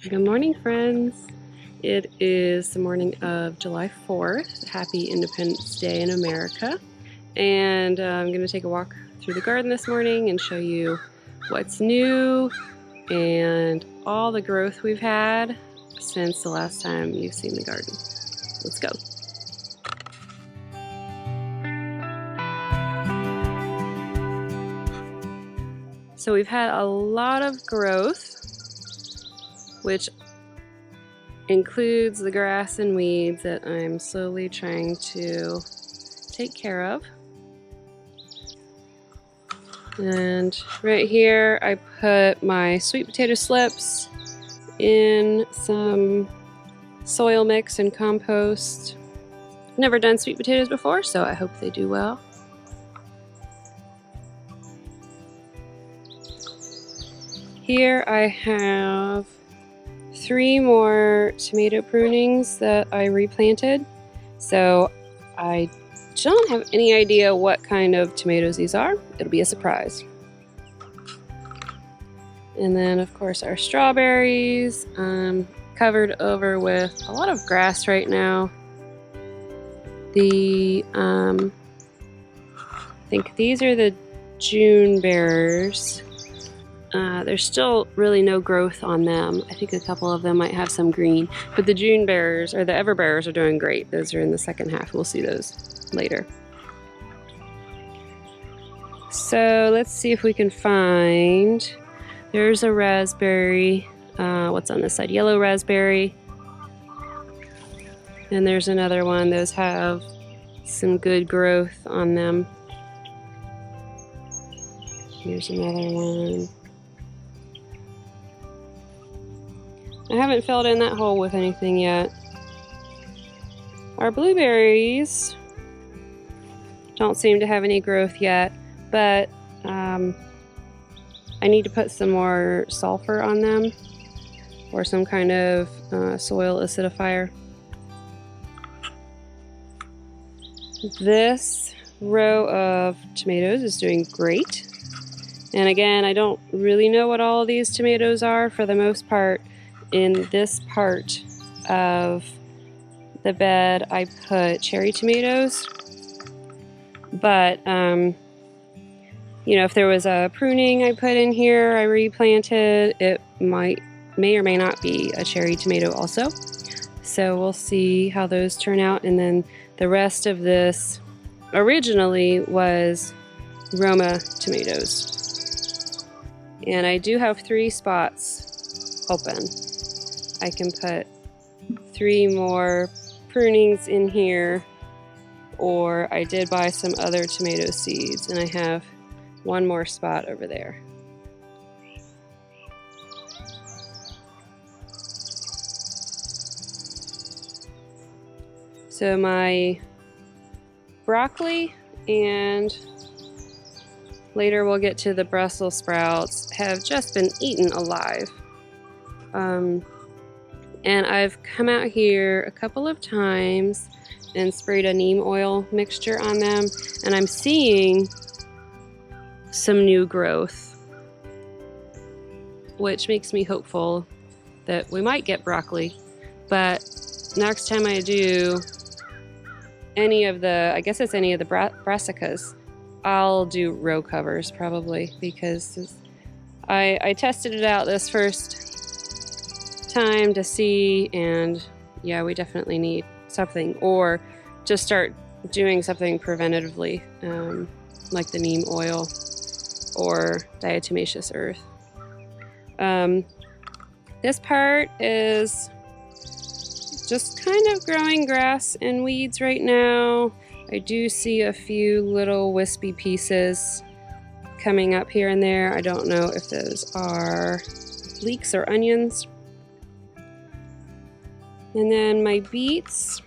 Good morning, friends. It is the morning of July 4th. Happy Independence Day in America. And I'm going to take a walk through the garden this morning and show you what's new and all the growth we've had since the last time you've seen the garden. Let's go. So we've had a lot of growth, which includes the grass and weeds that I'm slowly trying to take care of. And right here I put my sweet potato slips in some soil mix and compost. Never done sweet potatoes before, so I hope they do well. Here I have 3 more tomato prunings that I replanted. So I don't have any idea what kind of tomatoes these are. It'll be a surprise. And then of course our strawberries, covered over with a lot of grass right now. I think these are the June bearers. There's still really no growth on them. I think a couple of them might have some green, but the June bearers or the ever bearers are doing great. Those are in the second half. We'll see those later. So let's see if we can find, there's a raspberry. What's on this side? Yellow raspberry. And there's another one. Those have some good growth on them. Here's another one. I haven't filled in that hole with anything yet. Our blueberries don't seem to have any growth yet, but I need to put some more sulfur on them or some kind of soil acidifier. This row of tomatoes is doing great. And again, I don't really know what all of these tomatoes are. For the most part, in this part of the bed, I put cherry tomatoes. But, you know, if there was a pruning I put in here, I replanted, it may or may not be a cherry tomato also. So we'll see how those turn out. And then the rest of this originally was Roma tomatoes. And I do have 3 spots open. I can put 3 more prunings in here, or I did buy some other tomato seeds and I have 1 more spot over there. So my broccoli, and later we'll get to the Brussels sprouts, have just been eaten alive. And I've come out here a couple of times and sprayed a neem oil mixture on them, and I'm seeing some new growth, which makes me hopeful that we might get broccoli. But next time I do any of the, I guess it's any of the brassicas, I'll do row covers probably, because I tested it out this first time to see, and yeah, we definitely need something, or just start doing something preventatively, like the neem oil or diatomaceous earth. This part is just kind of growing grass and weeds right now. I do see a few little wispy pieces coming up here and there. I don't know if those are leeks or onions. And then my beets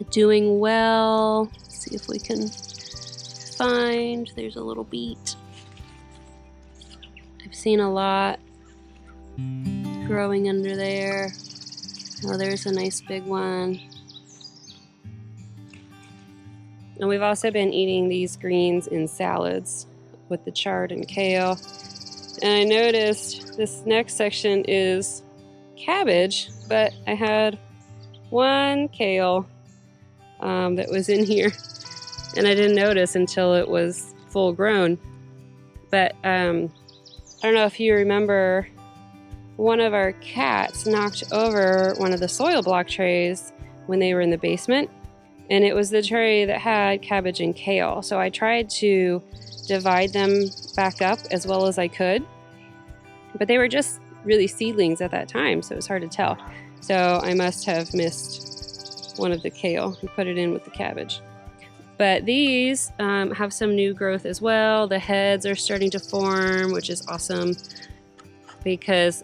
are doing well. Let's see if we can find, there's a little beet. I've seen a lot growing under there. Oh, there's a nice big one. And we've also been eating these greens in salads with the chard and kale. And I noticed this next section is cabbage, but I had one kale that was in here, and I didn't notice until it was full grown. But I don't know if you remember, one of our cats knocked over one of the soil block trays when they were in the basement, and it was the tray that had cabbage and kale. So I tried to divide them back up as well as I could, but they were just really seedlings at that time, so it was hard to tell. So I must have missed one of the kale and put it in with the cabbage. But these have some new growth as well. The heads are starting to form, which is awesome, because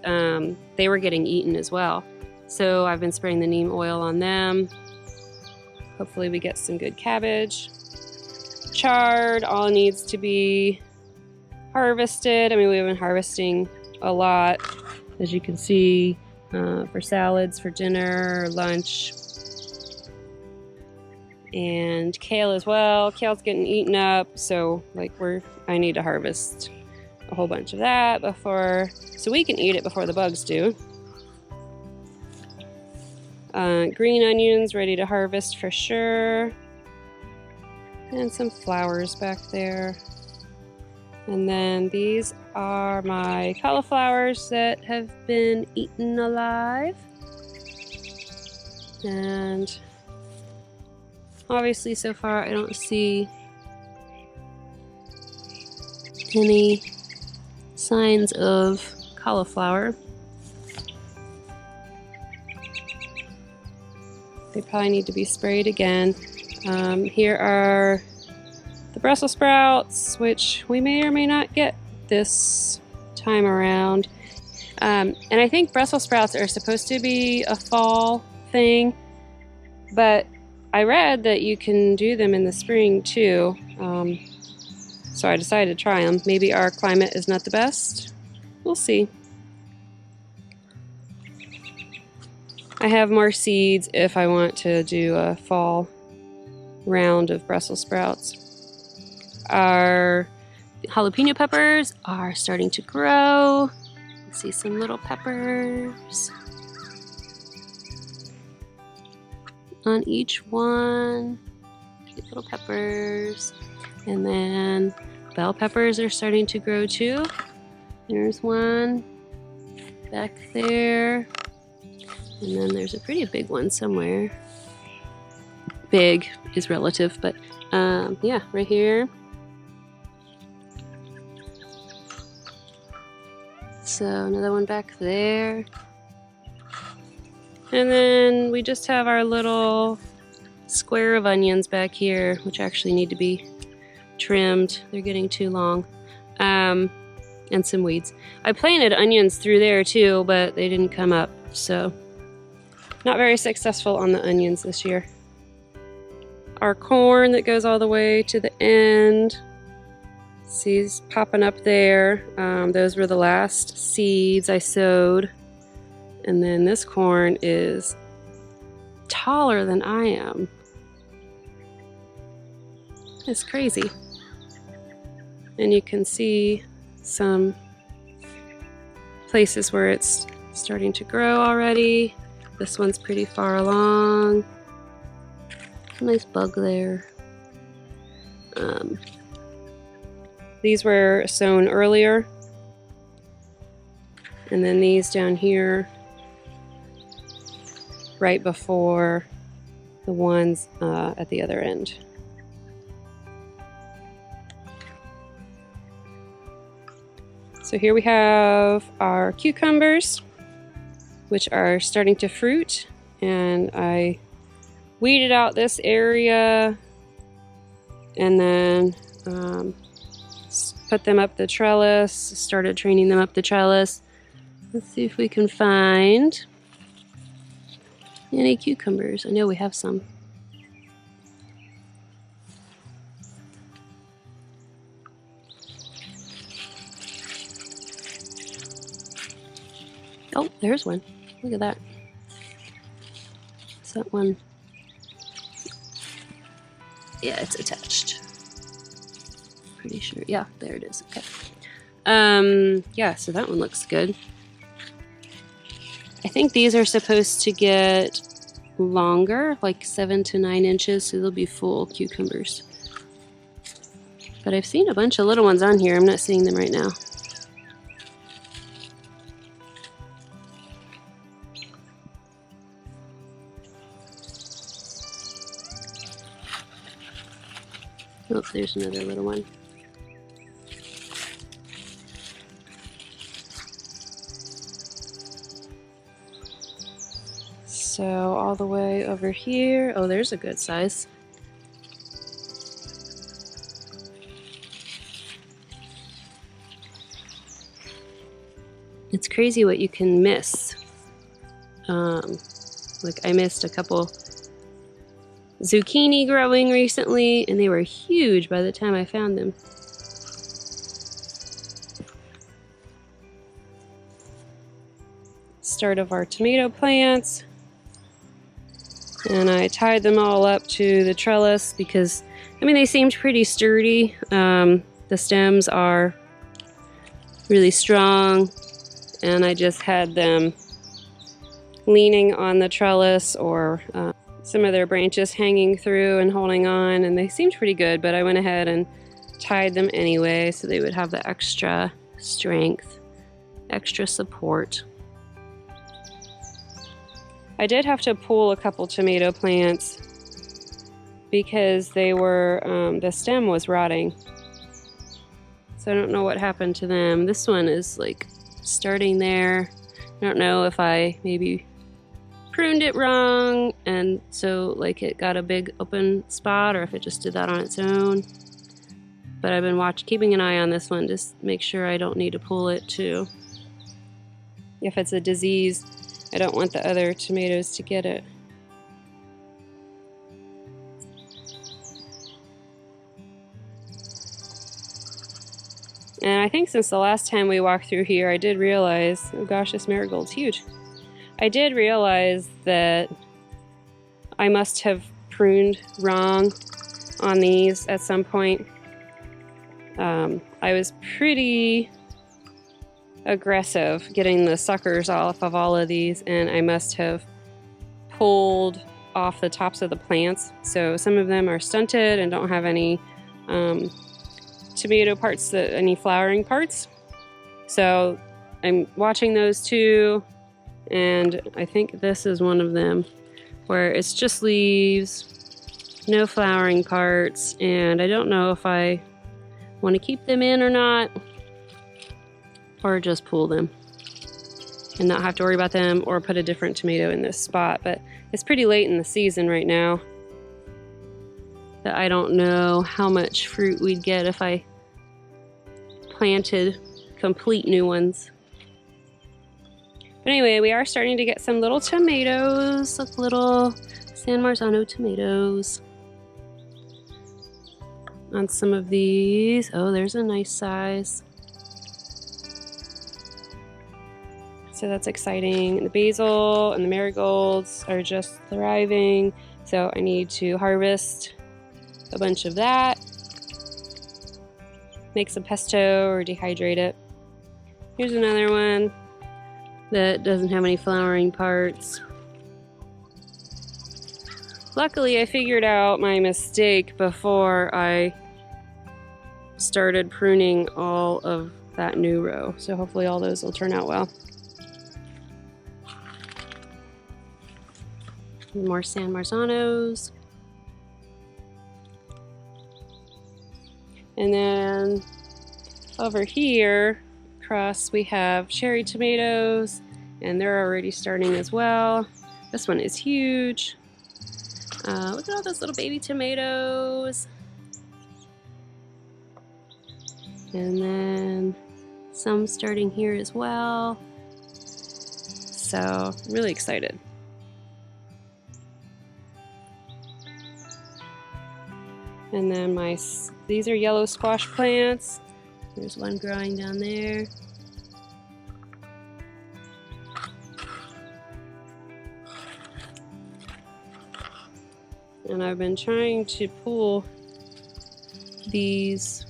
they were getting eaten as well. So I've been spraying the neem oil on them. Hopefully we get some good cabbage. Chard all needs to be harvested. I mean, we've been harvesting a lot, as you can see, for salads, for dinner, lunch. And kale as well. Kale's getting eaten up, so like I need to harvest a whole bunch of that so we can eat it before the bugs do. Green onions ready to harvest for sure. And some flowers back there. And then these are my cauliflowers that have been eaten alive. And obviously so far I don't see any signs of cauliflower. They probably need to be sprayed again. Here are the Brussels sprouts, which we may or may not get this time around. And I think Brussels sprouts are supposed to be a fall thing, but I read that you can do them in the spring too. So I decided to try them. Maybe our climate is not the best. We'll see. I have more seeds if I want to do a fall round of Brussels sprouts. Our jalapeno peppers are starting to grow. Let's see some little peppers on each one. Cute little peppers. And then bell peppers are starting to grow too. There's one back there. And then there's a pretty big one somewhere. Big is relative, but yeah, right here. So another one back there. And then we just have our little square of onions back here, which actually need to be trimmed. They're getting too long. And some weeds. I planted onions through there too, but they didn't come up, so not very successful on the onions this year. Our corn that goes all the way to the end. See, it's popping up there. Those were the last seeds I sowed. And then this corn is taller than I am. It's crazy. And you can see some places where it's starting to grow already. This one's pretty far along. Nice bug there. These were sown earlier. And then these down here right before the ones at the other end. So here we have our cucumbers, which are starting to fruit, and I weeded out this area and then put them up the trellis, started training them up the trellis. Let's see if we can find any cucumbers. I know we have some. Oh, there's one. Look at that. Is that one? Yeah, it's attached. Pretty sure. Yeah, there it is. Okay. Yeah, so that one looks good. I think these are supposed to get longer, like 7 to 9 inches, so they'll be full cucumbers. But I've seen a bunch of little ones on here. I'm not seeing them right now. Oh, there's another little one. So all the way over here, oh, there's a good size. It's crazy what you can miss. Like I missed a couple zucchini growing recently, and they were huge by the time I found them. Start of our tomato plants. And I tied them all up to the trellis because, I mean, they seemed pretty sturdy. The stems are really strong, and I just had them leaning on the trellis or some of their branches hanging through and holding on, and they seemed pretty good, but I went ahead and tied them anyway so they would have the extra strength, extra support. I did have to pull a couple tomato plants because they were, the stem was rotting. So I don't know what happened to them. This one is like starting there. I don't know if I maybe pruned it wrong and so like it got a big open spot, or if it just did that on its own. But I've been keeping an eye on this one, just make sure I don't need to pull it too. If it's a disease, I don't want the other tomatoes to get it. And I think since the last time we walked through here, I did realize, oh gosh, this marigold's huge. I did realize that I must have pruned wrong on these at some point. I was pretty aggressive getting the suckers off of all of these, and I must have pulled off the tops of the plants. So some of them are stunted and don't have any tomato parts, any flowering parts. So I'm watching those too, and I think this is one of them where it's just leaves, no flowering parts, and I don't know if I want to keep them in or not, or just pull them and not have to worry about them, or put a different tomato in this spot. But it's pretty late in the season right now that I don't know how much fruit we'd get if I planted complete new ones. But anyway, we are starting to get some little tomatoes, like little San Marzano tomatoes on some of these. Oh, there's a nice size. So that's exciting. The basil and the marigolds are just thriving. So I need to harvest a bunch of that. Make some pesto or dehydrate it. Here's another one that doesn't have any flowering parts. Luckily, I figured out my mistake before I started pruning all of that new row. So hopefully all those will turn out well. More San Marzanos. And then over here across we have cherry tomatoes, and they're already starting as well. This one is huge. Look at all those little baby tomatoes. And then some starting here as well. So I'm really excited. And then these are yellow squash plants. There's one growing down there. And I've been trying to pull these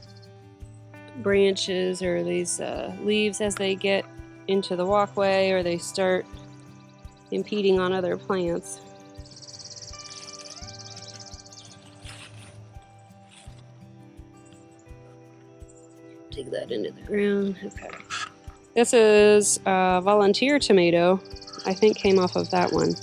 branches or these leaves as they get into the walkway or they start impeding on other plants. Dig that into the ground. Okay. This is a volunteer tomato. I think came off of that one.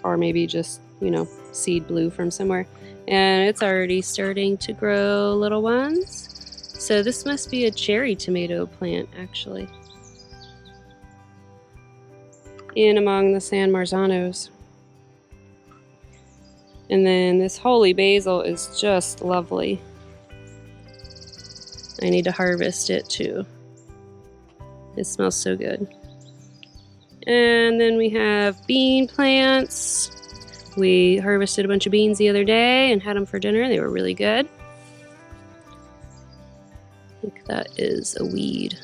Or maybe just, you know, seed blew from somewhere. And it's already starting to grow little ones. So this must be a cherry tomato plant, actually. In among the San Marzanos. And then this holy basil is just lovely. I need to harvest it too. It smells so good. And then we have bean plants. We harvested a bunch of beans the other day and had them for dinner. They were really good. I think that is a weed.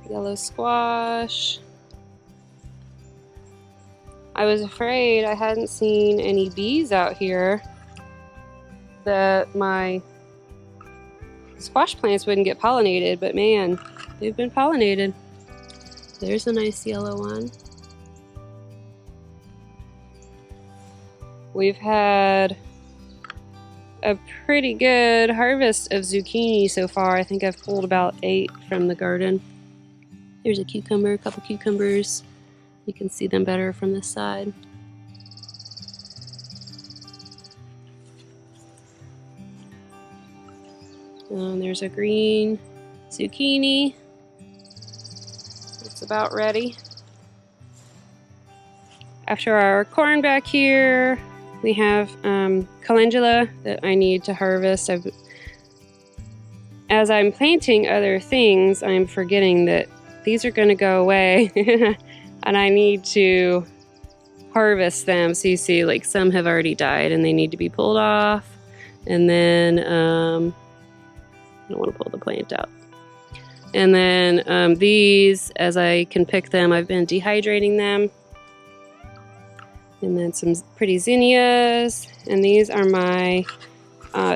Yellow squash. I was afraid I hadn't seen any bees out here, that my squash plants wouldn't get pollinated, but man, they've been pollinated. There's a nice yellow one. We've had a pretty good harvest of zucchini so far. I think I've pulled about 8 from the garden. There's a cucumber, a couple cucumbers. You can see them better from this side. There's a green zucchini. It's about ready. After our corn back here, we have calendula that I need to harvest. As I'm planting other things, I'm forgetting that these are going to go away and I need to harvest them. So you see, like, some have already died and they need to be pulled off. And then I don't want to pull the plant out. And then these, as I can pick them, I've been dehydrating them. And then some pretty zinnias. And these are my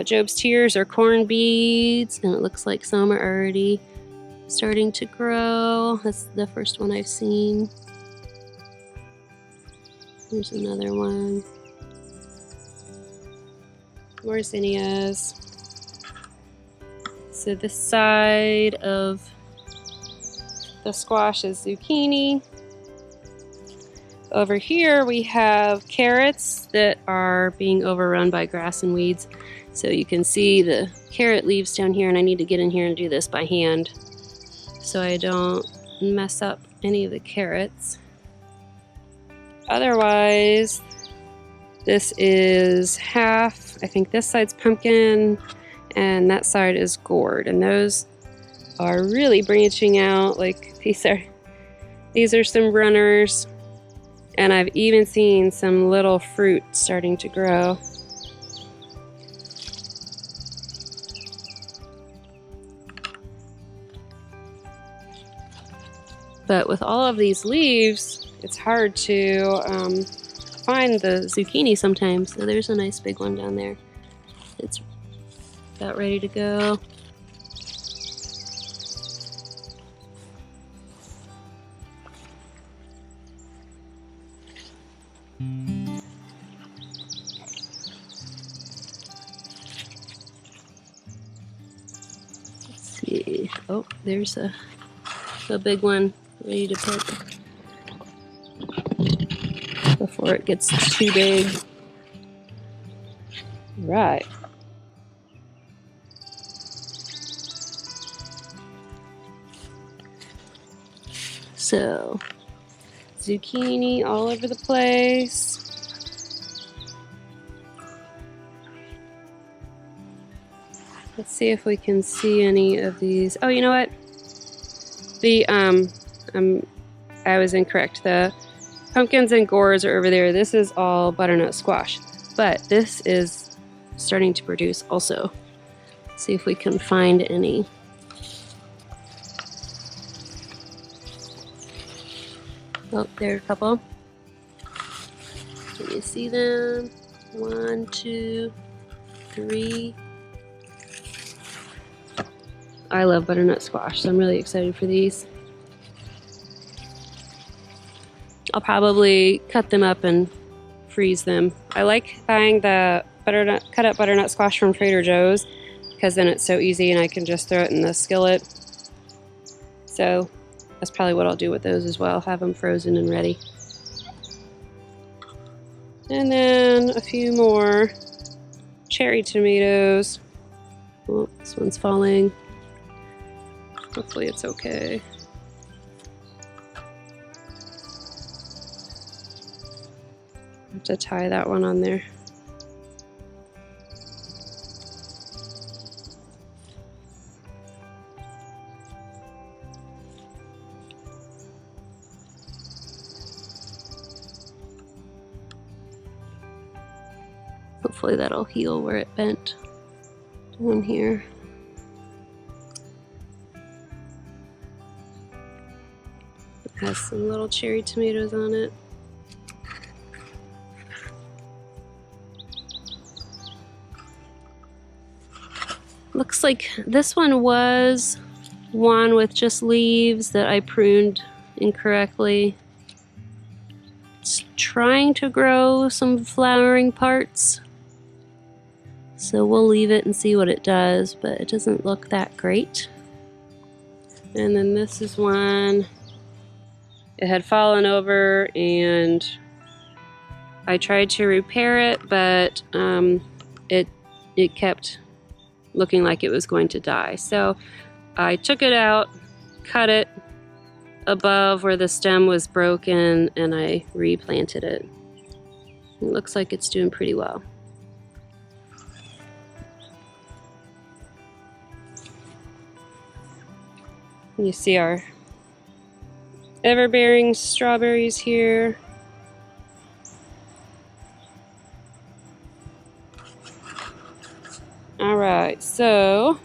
Job's Tears or corn beads. And it looks like some are already starting to grow. That's the first one I've seen. There's another one. More zinnias. So this side of the squash is zucchini. Over here we have carrots that are being overrun by grass and weeds. So you can see the carrot leaves down here, and I need to get in here and do this by hand so I don't mess up any of the carrots. Otherwise, this is half, I think this side's pumpkin and that side is gourd, and those are really branching out. Like these are some runners, and I've even seen some little fruit starting to grow. But with all of these leaves, it's hard to find the zucchini sometimes. So there's a nice big one down there. It's about ready to go. Let's see. Oh, there's a big one ready to pick before it gets too big. Right. So, zucchini all over the place. Let's see if we can see any of these. Oh, you know what? I was incorrect. The pumpkins and gourds are over there. This is all butternut squash, but this is starting to produce also. Let's see if we can find any. Oh, there's a couple. Can you see them? 1, 2, 3. I love butternut squash, so I'm really excited for these. I'll probably cut them up and freeze them. I like buying the cut up butternut squash from Trader Joe's because then it's so easy and I can just throw it in the skillet. So that's probably what I'll do with those as well, have them frozen and ready. And then a few more cherry tomatoes. Oh, this one's falling. Hopefully it's okay. I have to tie that one on there. Hopefully that'll heal where it bent down here. It has some little cherry tomatoes on it. Looks like this one was one with just leaves that I pruned incorrectly. It's trying to grow some flowering parts. So we'll leave it and see what it does, but it doesn't look that great. And then this is one. It had fallen over and I tried to repair it, but it kept looking like it was going to die. So I took it out, cut it above where the stem was broken, and I replanted it. It looks like it's doing pretty well. You see our ever-bearing strawberries here. Alright, so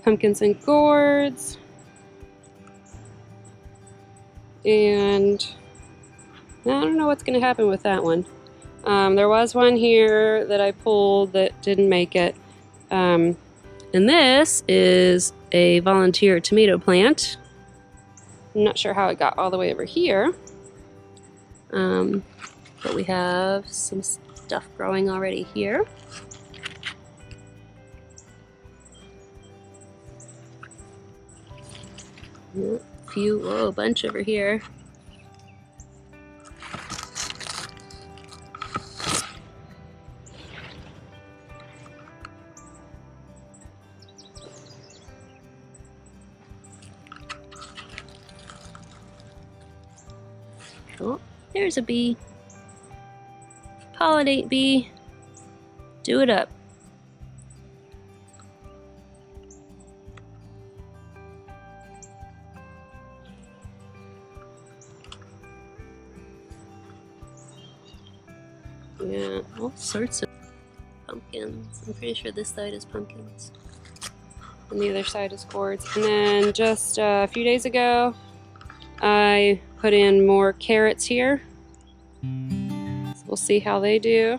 pumpkins and gourds. And I don't know what's going to happen with that one. There was one here that I pulled that didn't make it. And this is a volunteer tomato plant. I'm not sure how it got all the way over here. But we have some stuff growing already here. A bunch over here. Oh, there's a bee. Pollinate bee. Do it up. Yeah, all sorts of pumpkins. I'm pretty sure this side is pumpkins. And the other side is gourds. And then just a few days ago, I put in more carrots here. So we'll see how they do.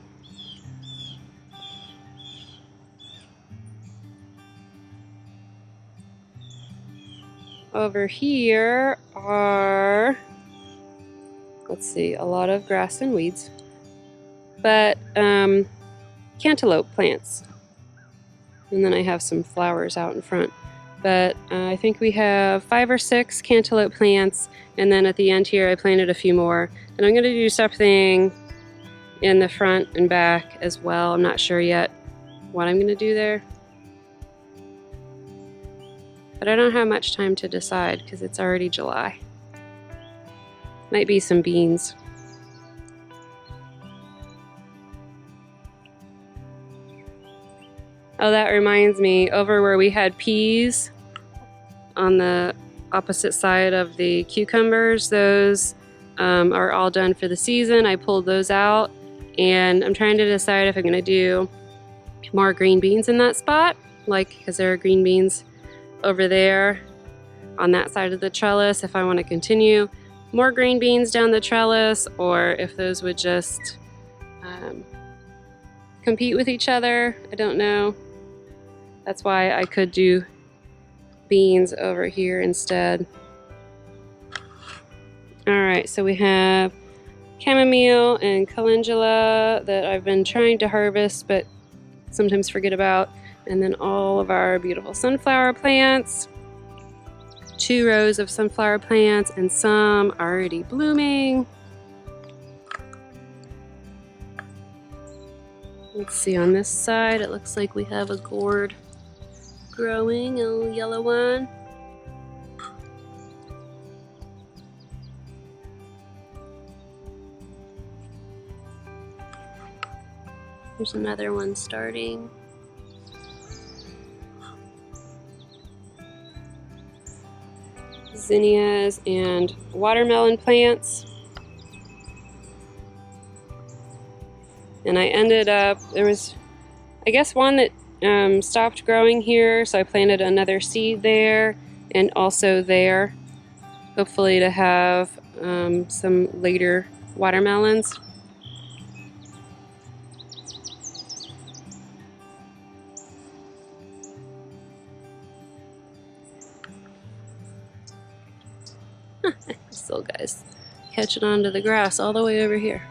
Over here are, let's see, a lot of grass and weeds. But cantaloupe plants. And then I have some flowers out in front. But I think we have 5 or 6 cantaloupe plants, and then at the end here I planted a few more. And I'm going to do something in the front and back as well. I'm not sure yet what I'm going to do there. But I don't have much time to decide because it's already July. Might be some beans. Oh, that reminds me, over where we had peas on the opposite side of the cucumbers, those are all done for the season. I pulled those out, and I'm trying to decide if I'm going to do more green beans in that spot, because there are green beans over there on that side of the trellis if I want to continue, more green beans down the trellis or if those would just compete with each other. I don't know. That's why I could do beans over here instead. Alright, so we have chamomile and calendula that I've been trying to harvest but sometimes forget about. And then all of our beautiful sunflower plants. 2 rows of sunflower plants and some already blooming. Let's see, on this side it looks like we have a gourd growing, a little yellow one. There's another one starting. Zinnias and watermelon plants. And I ended up, there was, I guess, one that stopped growing here, so I planted another seed there and also there, hopefully to have some later watermelons. Still, guys, catching on to the grass all the way over here.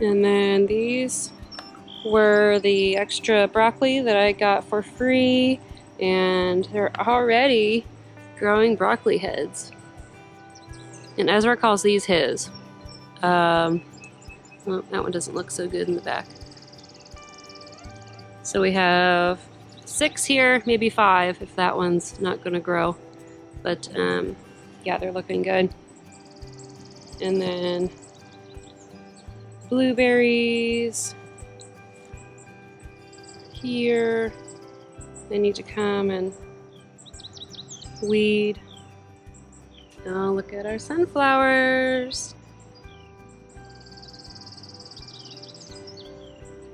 And then these were the extra broccoli that I got for free, and they're already growing broccoli heads. And Ezra calls these his. Well, that one doesn't look so good in the back. So we have 6 here, maybe 5 if that one's not going to grow. But yeah, they're looking good. And then blueberries here. They need to come and weed. Oh, look at our sunflowers.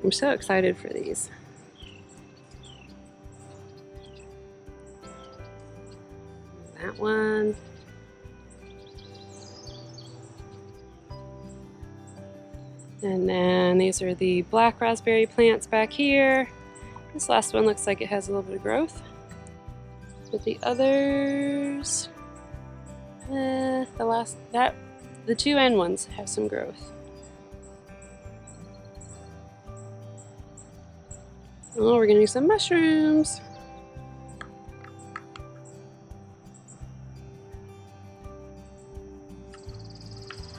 I'm so excited for these. That one. And then these are the black raspberry plants back here. This last one looks like it has a little bit of growth. But the others, the 2 end ones have some growth. Oh, we're gonna do some mushrooms.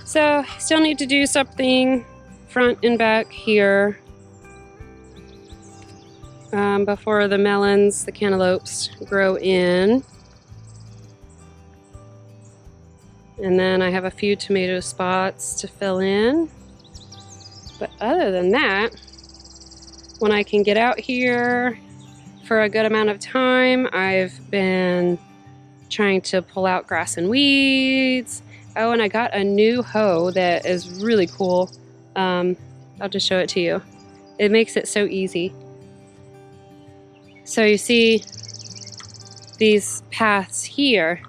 So, still need to do something front and back here before the melons, the cantaloupes grow in. And then I have a few tomato spots to fill in. But other than that, when I can get out here for a good amount of time, I've been trying to pull out grass and weeds. Oh, and I got a new hoe that is really cool. I'll just show it to you. It makes it so easy. So you see these paths here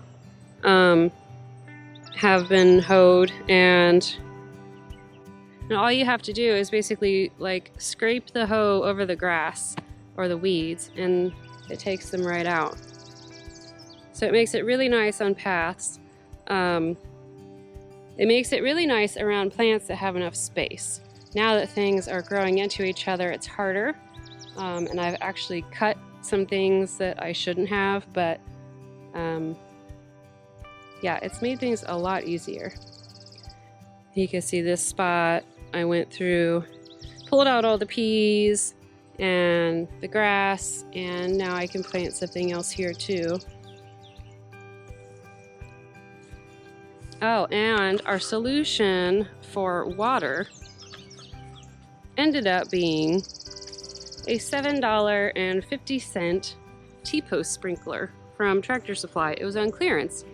have been hoed, and all you have to do is basically like scrape the hoe over the grass or the weeds and it takes them right out. So it makes it really nice on paths. It makes it really nice around plants that have enough space. Now that things are growing into each other, it's harder. And I've actually cut some things that I shouldn't have, but yeah, it's made things a lot easier. You can see this spot. I went through, pulled out all the peas and the grass, and now I can plant something else here too. Oh, and our solution for water ended up being a $7.50 T-post sprinkler from Tractor Supply. It was on clearance.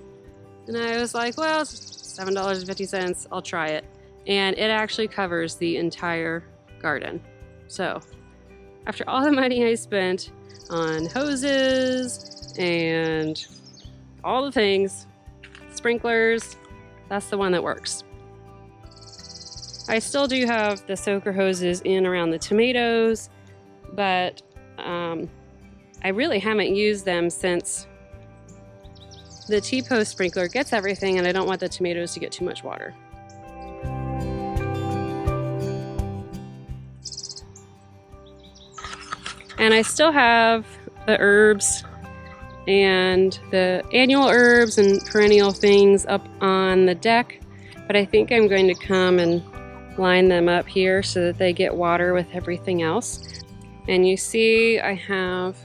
And I was like, well, it's $7.50, I'll try it. And it actually covers the entire garden. So after all the money I spent on hoses and all the things, sprinklers, that's the one that works. I still do have the soaker hoses in around the tomatoes, but I really haven't used them since the T-post sprinkler gets everything and I don't want the tomatoes to get too much water. And I still have the herbs and the annual herbs and perennial things up on the deck, but I think I'm going to come and line them up here so that they get water with everything else. And you see I have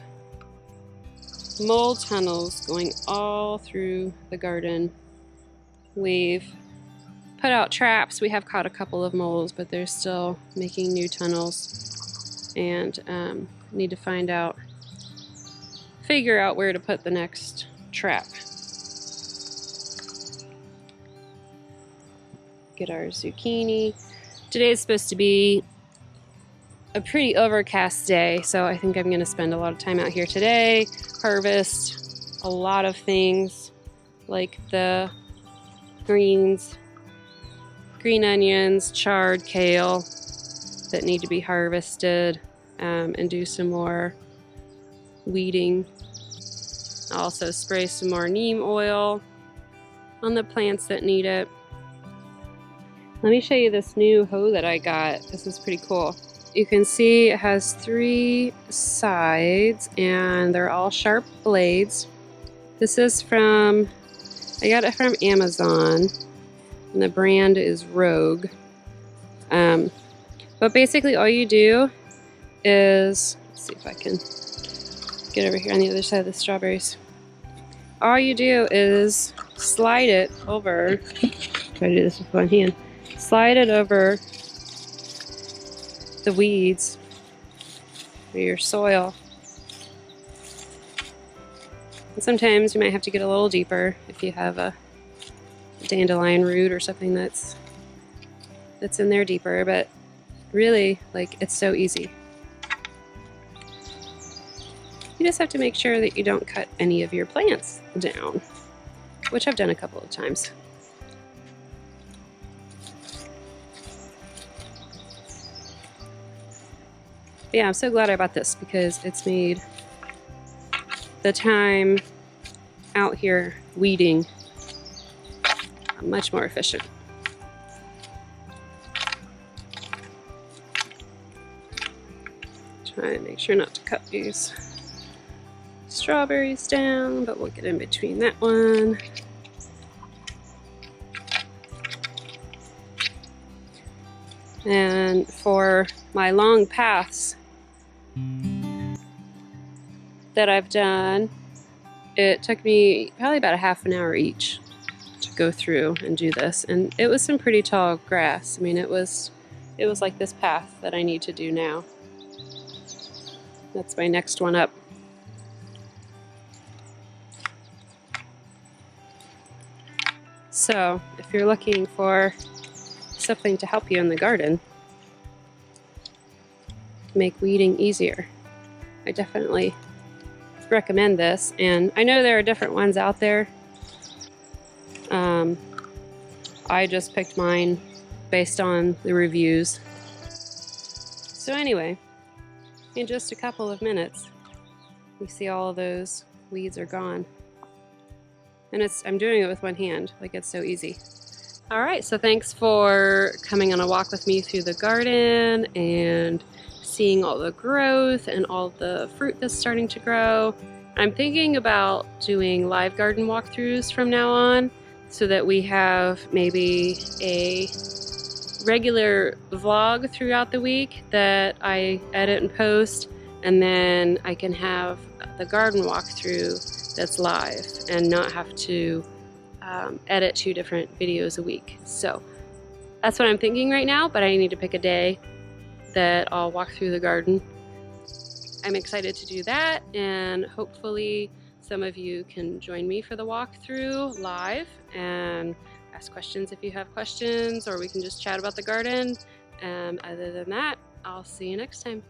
mold tunnels going all through the garden. We've put out traps. We have caught a couple of moles, but they're still making new tunnels, and need to figure out where to put the next trap. Get our zucchini. Today is supposed to be a pretty overcast day, so I think I'm going to spend a lot of time out here today, harvest a lot of things like the greens, green onions, chard, kale that need to be harvested, and do some more weeding. I'll also spray some more neem oil on the plants that need it. Let me show you this new hoe that I got. This is pretty cool. You can see it has 3 sides and they're all sharp blades. This is I got it from Amazon, and the brand is Rogue. But basically all you do is, let's see if I can get over here on the other side of the strawberries. All you do is slide it over, try to do this with one hand, slide it over the weeds or your soil. And sometimes you might have to get a little deeper if you have a dandelion root or something that's in there deeper, but really, like, it's so easy. You just have to make sure that you don't cut any of your plants down, which I've done a couple of times. Yeah, I'm so glad I bought this because it's made the time out here weeding much more efficient. Try and make sure not to cut these strawberries down, but we'll get in between that one. And for my long paths that I've done, it took me probably about a half an hour each to go through and do this, and it was some pretty tall grass. I mean, it was like this path that I need to do now. That's my next one up. So if you're looking for something to help you in the garden, make weeding easier, I definitely recommend this. And I know there are different ones out there. I just picked mine based on the reviews. So anyway, in just a couple of minutes, you see all of those weeds are gone. And I'm doing it with one hand, like, it's so easy. All right, so thanks for coming on a walk with me through the garden and seeing all the growth and all the fruit that's starting to grow. I'm thinking about doing live garden walkthroughs from now on so that we have maybe a regular vlog throughout the week that I edit and post, and then I can have the garden walkthrough that's live and not have to edit 2 different videos a week. So that's what I'm thinking right now, but I need to pick a day that I'll walk through the garden. I'm excited to do that, and hopefully some of you can join me for the walkthrough live and ask questions if you have questions, or we can just chat about the garden. Other than that, I'll see you next time.